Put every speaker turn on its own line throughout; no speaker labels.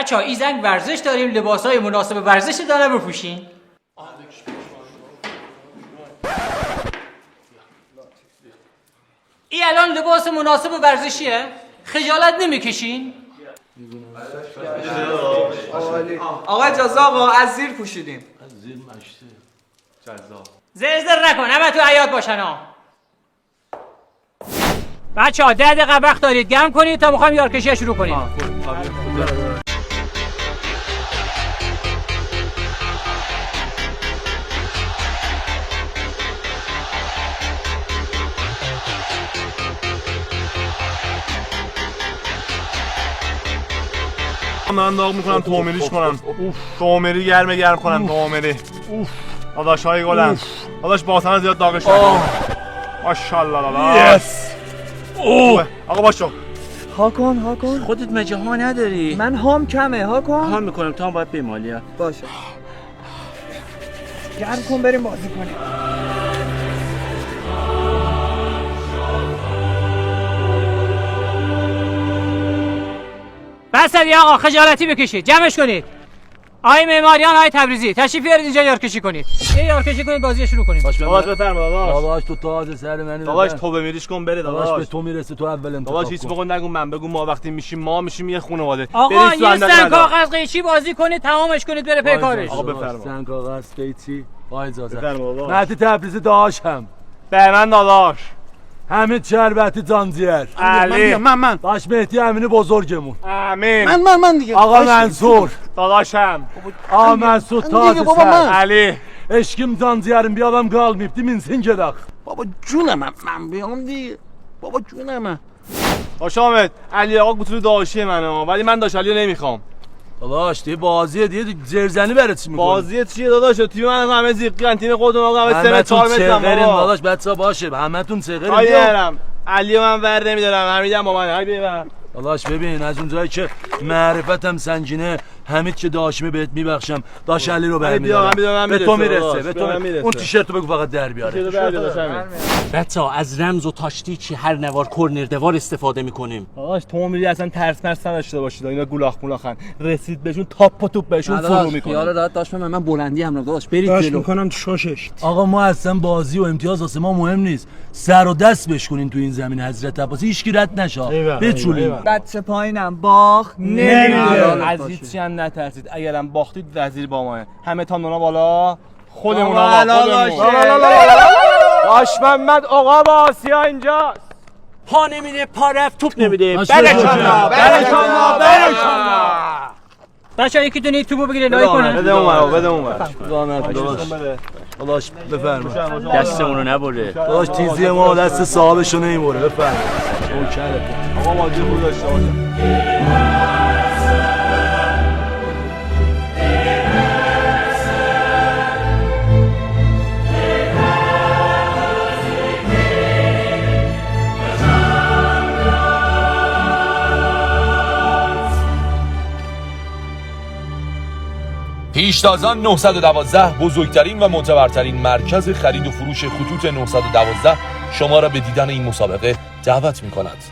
بچه‌ها این زنگ ورزش داریم، لباسای مناسب ورزش داره بپوشین. این الان لباس مناسب ورزشیه؟ خجالت نمیکشین؟
آقا اجازه آقا از زیر پوشیدیم.
از زیر مشته جذاب.
زرزر نکن، همه تو حیاط باشن ها. بچه‌ها 10 دقیقه وقت دارید، گرم کنید تا میخوایم یارکشی شروع کنیم.
من داغ میکنم تومریش کنم. تومری گرم کنم تومری. داداش های گلم. داداش باسن زیاد داغش نکن. ماشاءالله داداش. آقا باشو.
هاکن
خودت مگه ها نداری؟
من هام کمه هاکن.
ها میکنم تا هم باید بمالی.
باشه گرم کن بریم بازی کنیم.
بس دیگه آقا، خجالتی بکشید، جمعش کنید. آقای معماریان، آقای تبریزی، تشریف بیارید اینجا یارکشی کنید. یارکشی کنید، بازی شروع کنیم.
داداش بفرما داداش.
داداش تو تاج سر منی.
داداش تو بمیریش کن بره
داداش
داداش.
به تو میرسه، تو اول انتخاب
داداش هیچ موقع نگو من بگو ما وقتی میشیم ما میشیم یه خانواده.
آقا یه سن کاغذ قیچی بازی کنید، تمامش کنید بره پی کارش.
آقا بفرما.
سن کاغذ قیچی با اجازه.
بفرما بابا.
مهدی تبریزی داشتم.
به من داداش.
حمید شربتی زانزیر.
علی.
من باش مهدی امینی بزرگمون.
امین.
من دیگه.
آقا منصور.
داداشم.
آقا مسعود تاج سر.
علی.
Eşkim zanciğerim bir adam kalmayıp değil mi insin gedaq.
بابا جونم من بیام دیگه. بابا جونم.
باش حامد علی آقا گوتلو داشیه منو ولی من داش علیو نمیخوام.
داداش دیگه بازیه دیگه زرزنی برات چی میکنی؟
بازی چیه داداش؟ تیم من همه زیقی تیم خودم آقا همه 3
همتون
4 متر
چغرین
بابا.
داداش بچا باشه همتون چغرین.
آیرم علیو من ور نمیدارم حمیدم با من هی ببر.
داداش ببین از اونجایی که معرفتم سنجینه حمید که داشمه بهت میبخشم داش علی رو برمیدارم به تو میرسه به تو اون تیشرتو بگو فقط در بیاره.
بچه‌ها از رمز و تاشتیچی هر نوار کورنر دوار استفاده میکنیم.
داداش تو میری اصلا ترس نداشته باشید اینا گولاخ مولاخن رسید بهشون تاپ و توپ بهشون فرو میکنه.
خیال راحت داشت من بلندی هم داداش برید
داش
جلو.
میکنم تو شاشش.
آقا ما اصلا بازی و امتیاز واسه ما مهم نیست. سر و دست بشکنین تو این زمین حضرت عباس هیچ کی رد نشه. بچولین.
بچه پایینم باخ نمیده.
از هیچی هم نترسید اگرم باختید وزیر با ما همه تا نونا بالا خودمون آقا باش محمد آقا با آسیا اینجاست.
پا نمیده پا رفت توپ نمیده.
برکانلا
بچه‌ها یکی دونه توپو بگیره لای کنه.
بده اون
داداش بفرما.
دستمون رو نبره.
داداش تیزی ما دست صاحبشو نمیبره بفرما.
آقا بازی خوب داشته باشه.
پیشتازان 912 بزرگترین و معتبرترین مرکز خرید و فروش خطوط 912 شما را به دیدن این مسابقه دعوت می‌کند.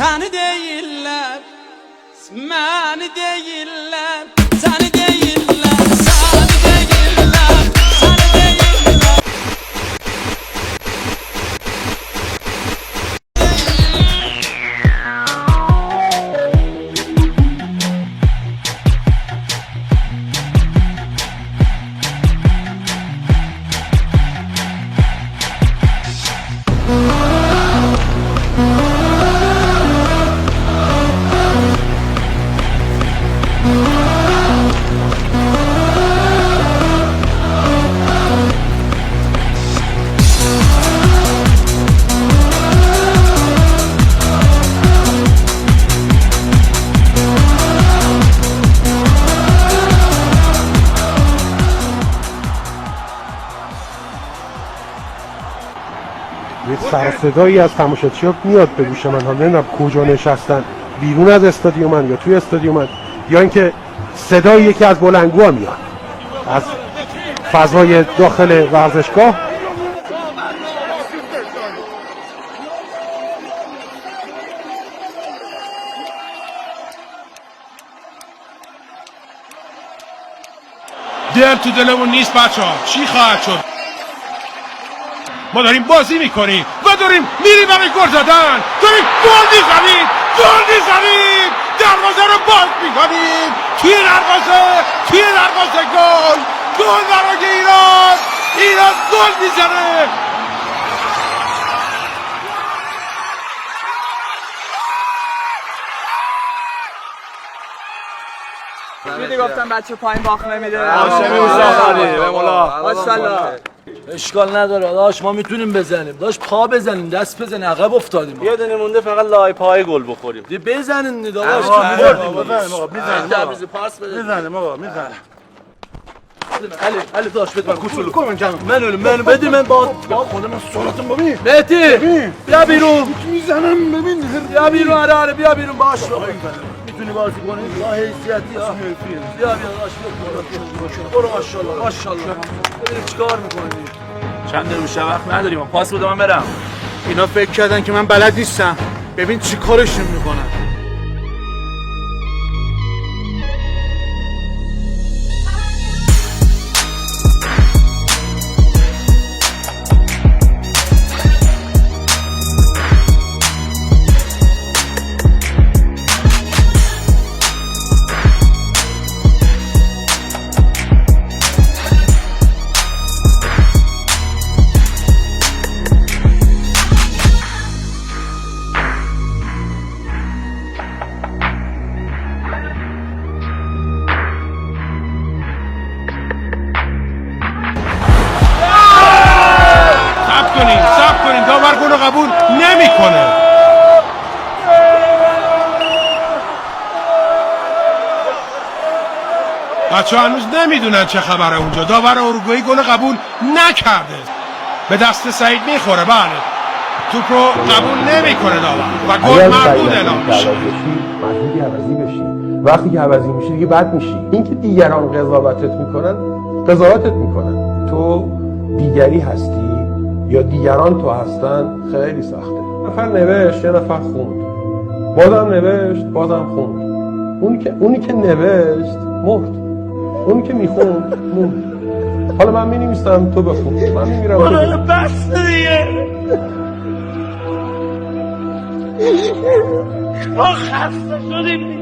Seni değiller, beni değiller, seni değiller, seni değiller, seni değiller.
یه سر صدایی از تماشاچی‌ها میاد به گوش من، حالا نمیدونم کجا نشستن، بیرون از استادیومن یا توی استادیومن، یا اینکه صدای یکی از بلندگوها میاد از فضای داخل ورزشگاه.
دل تو دلمون نیست بچه ها، چی خواهد شد؟ ما داریم بازی میکنیم و داریم میریم برای گل زدن، داریم گل میزنیم، دروازه رو باز میکنیم، توی دروازه گل برای ایران گل میزنه.
دیدی گفتم بچه پایین باخت نمیده.
هاشمی مصطفی به مولا
ماشاءالله.
اشکال نداره داش، ما میتونیم بزنیم داش، پا بزنیم، دست بزنیم، عقب افتادیم.
یه دونه مونده فقط لای پای گل بخوریم.
دی بزنین داداش،
بزنیم آقا، میزنیم آقا.
علی داش بده من کوچولو.
منو بدی من با خودم صورتم ببین.
مهدی بیا بیرون.
میزنم ببین.
بیا بیرون، آره بیا بیرون باش. میتونی بازی کنی با حیثیتی ها. بیا داش برو. ماشاءالله. ببین چیکار میکنی.
چند دقیقه وقت نداریم، پاس بده من برم.
اینا فکر کردن که من بلد نیستم، ببین چی کارشون میکنن. صبر کنین داور گل قبول نمیکنه. بچه ها هنوز نمیدونن چه خبره اونجا. داور اروگوئه گل قبول نکرده، به دست سعید میخوره. بله توپ رو قبول نمیکنه داور و گل مردود اعلام میشه.
مجبوری عوضی بشی، وقتی که عوضی میشی دیگه بد میشی. اینکه دیگران قضاوتت میکنن تو دیگری هستی یا دیگران تو هستن، خیلی سخته. نفر نوشت، یه نفر خوند، بازم نوشت، بازم خوند. اونی که نوشت مرد، اونی که میخوند موند. حالا من مینویسم تو بخون، من میمیرم تو بخون.
بس دیگه ما خسته شدیم.